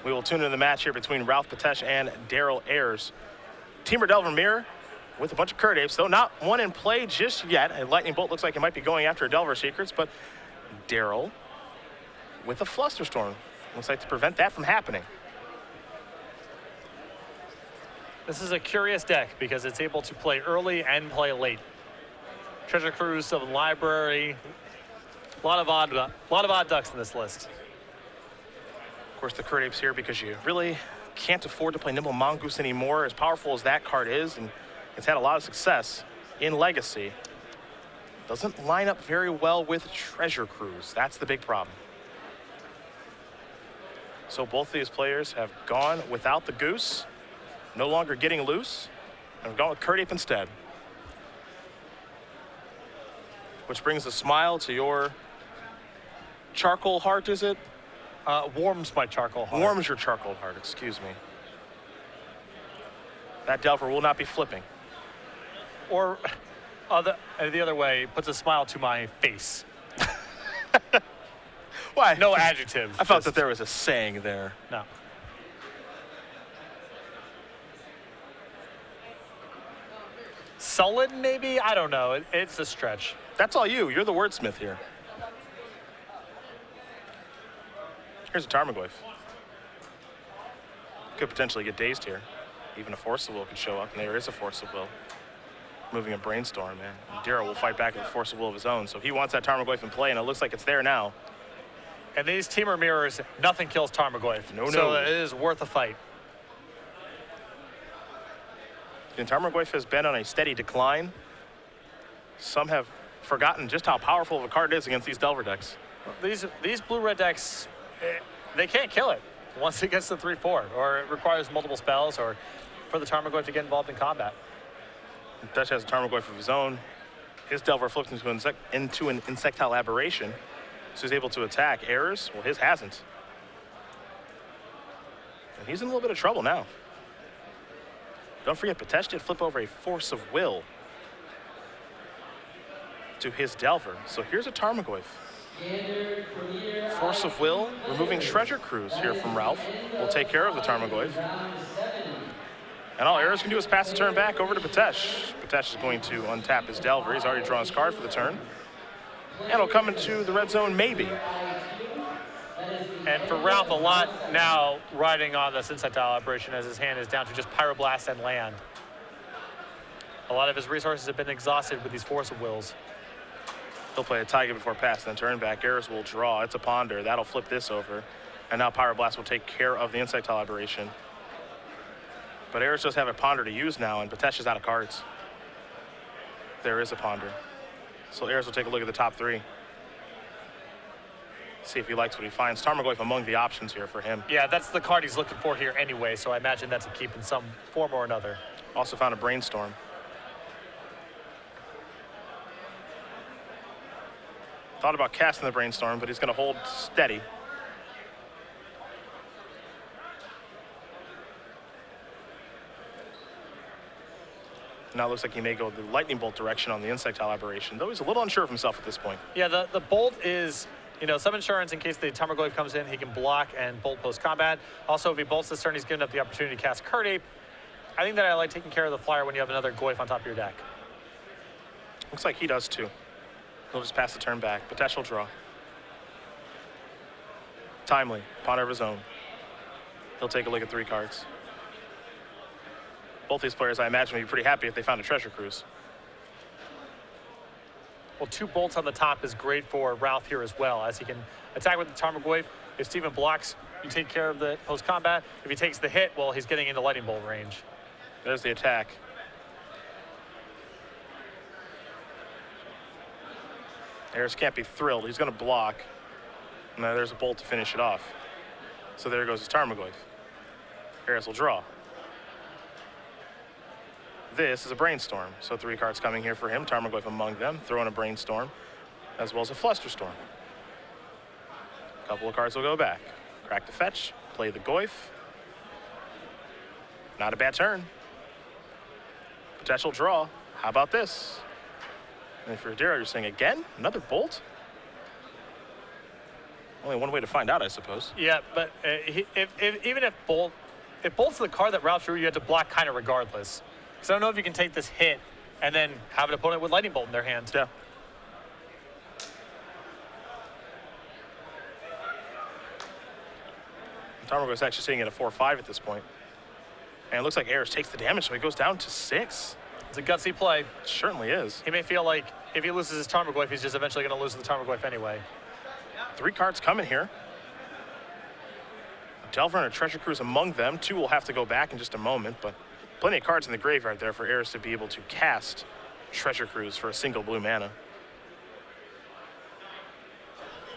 We will tune into the match here between Ralph Betesh and Daryl Ayers. Teamer Delver Mirror with a bunch of Curd Apes, though not one in play just yet. A Lightning Bolt looks like it might be going after Delver Secrets, but Daryl with a Flusterstorm. Looks like to prevent that from happening. This is a curious deck because it's able to play early and play late. Treasure Cruise, Sylvan Library, a lot of odd ducks in this list. Of course, the Curd Apes here because you really can't afford to play Nimble Mongoose anymore, as powerful as that card is, and it's had a lot of success in Legacy. Doesn't line up very well with Treasure Cruise. That's the big problem. So both of these players have gone without the Goose, no longer getting loose, and have gone with Curd Ape instead. Which brings a smile to your charcoal heart, is it? Warms my charcoal heart. Warms your charcoal heart, excuse me. That Delver will not be flipping. Or the other way, puts a smile to my face. Why? No adjective. I felt that there was a saying there. No. Sullen, maybe? I don't know. It's a stretch. That's all you. You're the wordsmith here. Here's a Tarmogoyf. Could potentially get dazed here. Even a Force of Will could show up, and there is a Force of Will. Moving a Brainstorm, man. Daryl will fight back with a Force of Will of his own, so he wants that Tarmogoyf in play, and it looks like it's there now. And these Teamer Mirrors, nothing kills Tarmogoyf. No. So it is worth a fight. And Tarmogoyf has been on a steady decline. Some have forgotten just how powerful of a card it is against these Delver decks. These blue-red decks, they can't kill it once it gets to 3-4, or it requires multiple spells, or for the Tarmogoyf to get involved in combat. Betesh has a Tarmogoyf of his own. His Delver flips into an Insectile Aberration, so he's able to attack. Ayers, well, his hasn't. And he's in a little bit of trouble now. Don't forget, Betesh did flip over a Force of Will to his Delver. So here's a Tarmogoyf. Force of Will, removing Treasure Cruise here from Ralph. Will take care of the Tarmogoyf. And all Ayers can do is pass the turn back over to Betesh. Betesh is going to untap his Delver. He's already drawn his card for the turn. And he'll come into the red zone, maybe. And for Ralph, a lot now riding on this Insectile Aberration as his hand is down to just Pyroblast and land. A lot of his resources have been exhausted with these Force of Wills. He'll play a Tiger before pass, then turn back. Ayers will draw. It's a Ponder. That'll flip this over. And now Pyroblast will take care of the Insectile Aberration. But Ayers does have a Ponder to use now, and Betesh is out of cards. There is a Ponder. So Ayers will take a look at the top three. See if he likes what he finds. Tarmogoyf among the options here for him. Yeah, that's the card he's looking for here anyway, so I imagine that's a keep in some form or another. Also found a Brainstorm. Thought about casting the Brainstorm, but he's going to hold steady. Now it looks like he may go the Lightning Bolt direction on the Insectile Aberration, though he's a little unsure of himself at this point. Yeah, the Bolt is, you know, some insurance in case the Tarmogoyf comes in, he can block and Bolt post-combat. Also, if he bolts this turn, he's given up the opportunity to cast Curd Ape. I think that I like taking care of the flyer when you have another Goyf on top of your deck. Looks like he does too. He'll just pass the turn back. Betesh will draw. Timely, Ponder of his own. He'll take a look at 3 cards. Both these players, I imagine, would be pretty happy if they found a Treasure Cruise. Well, 2 bolts on the top is great for Ralph here as well, as he can attack with the Tarmogoyf. If Steven blocks, you take care of the post-combat. If he takes the hit, well, he's getting into Lightning Bolt range. There's the attack. Ayers can't be thrilled. He's going to block. Now there's a Bolt to finish it off. So there goes his Tarmogoyf. Ayers will draw. This is a Brainstorm. So 3 cards coming here for him. Tarmogoyf among them. Throw in a Brainstorm, as well as a Flusterstorm. A couple of cards will go back. Crack the fetch. Play the Goyf. Not a bad turn. Potential draw. How about this? And for Daryl, you're saying again? Another Bolt? Only one way to find out, I suppose. Yeah, but even if Bolt's the card that Ralph drew, you have to block kind of regardless. Because I don't know if you can take this hit and then have an opponent with Lightning Bolt in their hand. Yeah. Tarmogoyf's actually sitting at a 4-5 at this point. And it looks like Ayers takes the damage, so he goes down to 6. It's a gutsy play. It certainly is. He may feel like if he loses his Tarmogoyf, he's just eventually going to lose the Tarmogoyf anyway. 3 cards coming here. A Delver and a Treasure Cruise among them. 2 will have to go back in just a moment, but plenty of cards in the graveyard there for Ayers to be able to cast Treasure Cruise for a single blue mana.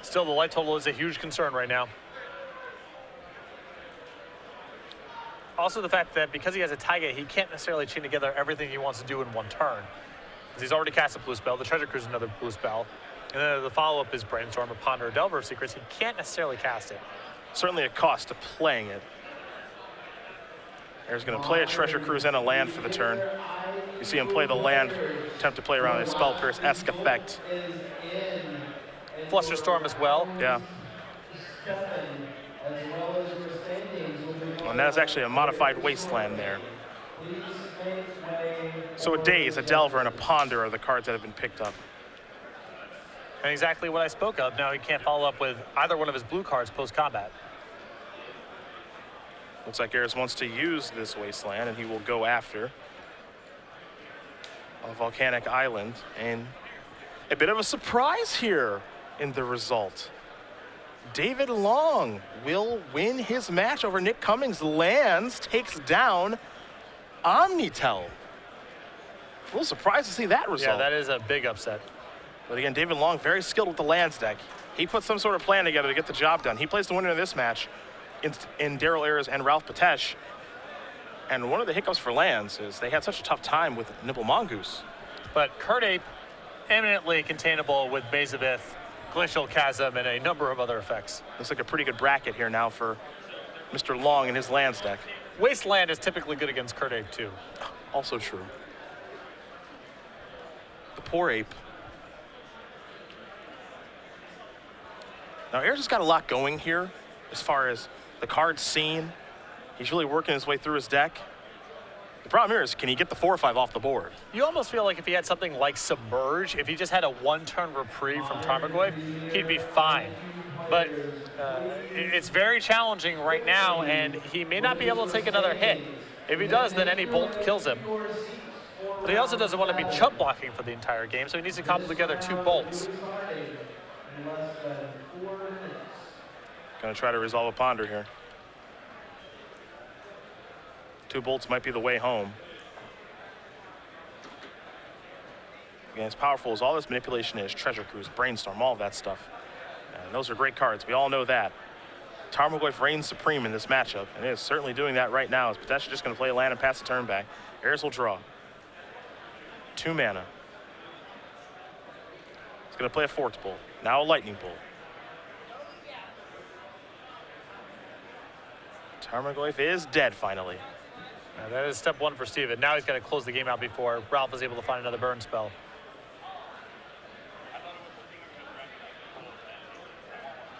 Still, the light total is a huge concern right now. Also, the fact that because he has a Taiga, he can't necessarily chain together everything he wants to do in one turn. Because he's already cast a blue spell, the Treasure Cruise is another blue spell, and then the follow-up is Brainstorm or Ponder or Delver of Secrets. He can't necessarily cast it. Certainly a cost to playing it. Ayers going to play a Treasure Cruise and a land for the turn. You see him play the land, attempt to play around a Spell Pierce-esque effect. Flusterstorm as well. Yeah. And that's actually a modified Wasteland there. So a Daze, a Delver, and a Ponder are the cards that have been picked up. And exactly what I spoke of. Now he can't follow up with either one of his blue cards post-combat. Looks like Ayers wants to use this Wasteland, and he will go after a Volcanic Island. And a bit of a surprise here in the result. David Long will win his match over Nick Cummings. Lands, takes down Omnitel. A little surprised to see that result. Yeah, that is a big upset. But again, David Long, very skilled with the lands deck. He put some sort of plan together to get the job done. He plays the winner of this match in Daryl Ayers and Ralph Betesh. And one of the hiccups for lands is they had such a tough time with Nibble Mongoose. But Curdape, eminently containable with Maze of Ith, Glacial Chasm, and a number of other effects. Looks like a pretty good bracket here now for Mr. Long and his lands deck. Wasteland is typically good against Curdape too. Also true. The poor ape. Now Ayers has got a lot going here as far as the card scene. He's really working his way through his deck. The problem here is, can he get the 4 or 5 off the board? You almost feel like if he had something like Submerge, if he just had a one-turn reprieve from Tarmogoyf, he'd be fine. But it's very challenging right now, and he may not be able to take another hit. If he does, then any bolt kills him. But he also doesn't want to be chump blocking for the entire game, so he needs to cobble together 2 bolts. Gonna try to resolve a Ponder here. 2 bolts might be the way home. Again, as powerful as all this manipulation is, Treasure Cruise, Brainstorm, all of that stuff. And those are great cards. We all know that. Tarmogoyf reigns supreme in this matchup, and it is certainly doing that right now. As Betesh is just going to play a land and pass the turn back. Ayers will draw. 2 mana. He's going to play a Forked Bolt. Now a Lightning Bolt. Tarmogoyf is dead finally. Now, that is step 1 for Steven. Now he's got to close the game out before Ralph is able to find another burn spell.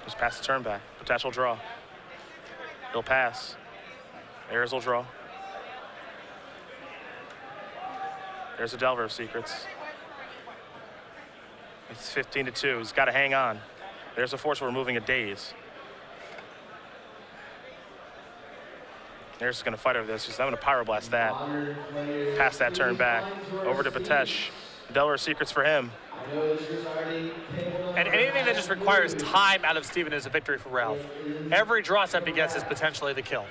Just pass the turn back. Potential draw. He'll pass. Ayers will draw. There's a Delver of Secrets. It's 15-2. He's got to hang on. There's a Force. We're moving a Daze. Ayers is going to fight over this. Just having to Pyroblast that. Pass that turn back. Over to Betesh. Delver of Secrets for him. And anything that just requires time out of Steven is a victory for Ralph. Every draw step he gets is potentially the kill.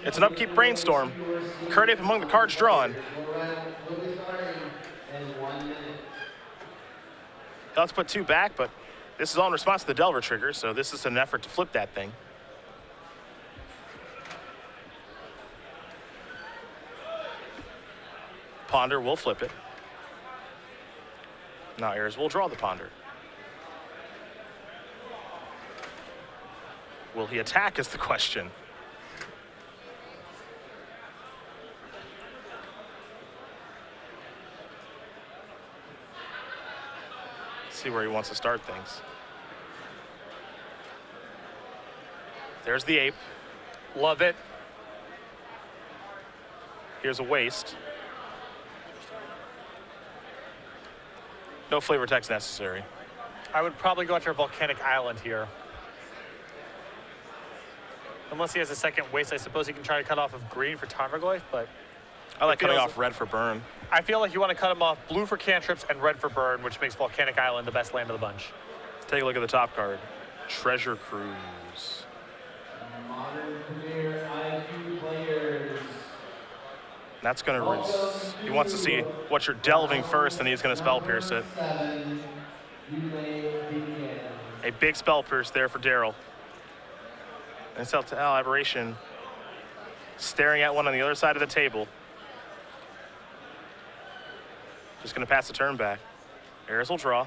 It's an upkeep Brainstorm. Curdape among the cards drawn. Let's put 2 back, but this is all in response to the Delver trigger, so this is an effort to flip that thing. Ponder will flip it. Now Ayers will draw the Ponder. Will he attack is the question. See where he wants to start things. There's the ape. Love it. Here's a waste. No flavor text necessary. I would probably go after Volcanic Island here. Unless he has a second waste, I suppose he can try to cut off of green for Tarmogoyf, but I like cutting off red for burn. I feel like you want to cut him off blue for cantrips and red for burn, which makes Volcanic Island the best land of the bunch. Take a look at the top card. Treasure Cruise. Modern Premier IQ players. That's going to... He wants to see what you're delving first, and he's going to Spell Pierce it. A big Spell Pierce there for Daryl. And Insightile Aberration staring at one on the other side of the table. Just going to pass the turn back. Ayers will draw.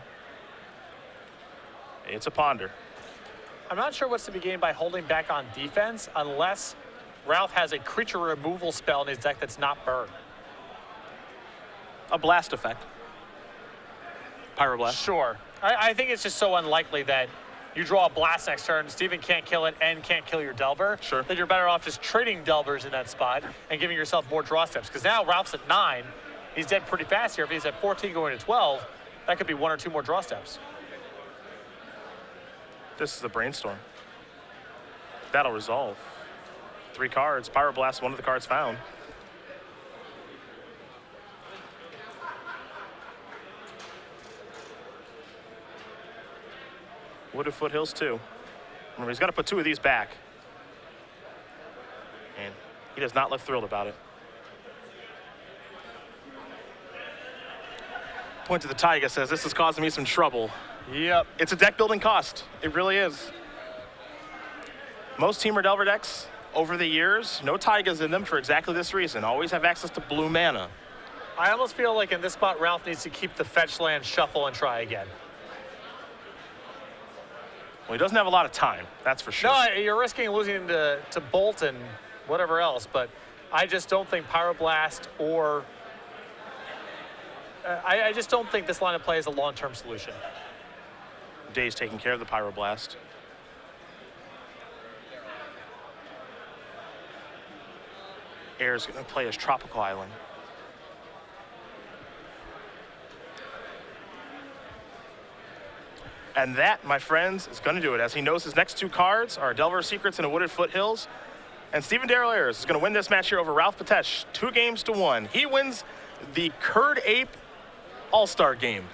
It's a Ponder. I'm not sure what's to be gained by holding back on defense unless Ralph has a creature removal spell in his deck that's not burn. A blast effect. Pyroblast. Sure. I think it's just so unlikely that you draw a blast next turn, Steven can't kill it and can't kill your Delver. Sure. That you're better off just trading Delvers in that spot and giving yourself more draw steps. Because now Ralph's at 9. He's dead pretty fast here. If he's at 14 going to 12, that could be 1 or 2 more draw steps. This is the Brainstorm. That'll resolve. 3 cards. Pyroblast, one of the cards found. Wooded Foothills, 2. Remember, he's got to put 2 of these back. And he does not look thrilled about it. Point to the Taiga says, this is causing me some trouble. Yep. It's a deck building cost. It really is. Most Temur Delver decks over the years, no Taigas in them for exactly this reason. Always have access to blue mana. I almost feel like in this spot, Ralph needs to keep the fetch land, shuffle, and try again. Well, he doesn't have a lot of time, that's for sure. No, you're risking losing to Bolt and whatever else, but I just don't think Pyroblast or... I just don't think this line of play is a long-term solution. Day's taking care of the Pyroblast. Ayers going to play his Tropical Island. And that, my friends, is going to do it, as he knows his next 2 cards are Delver Secrets and a Wooded Foothills. And Steven Daryl Ayers is going to win this match here over Ralph Betesh, 2 games to 1. He wins the Curd Ape All-Star Game.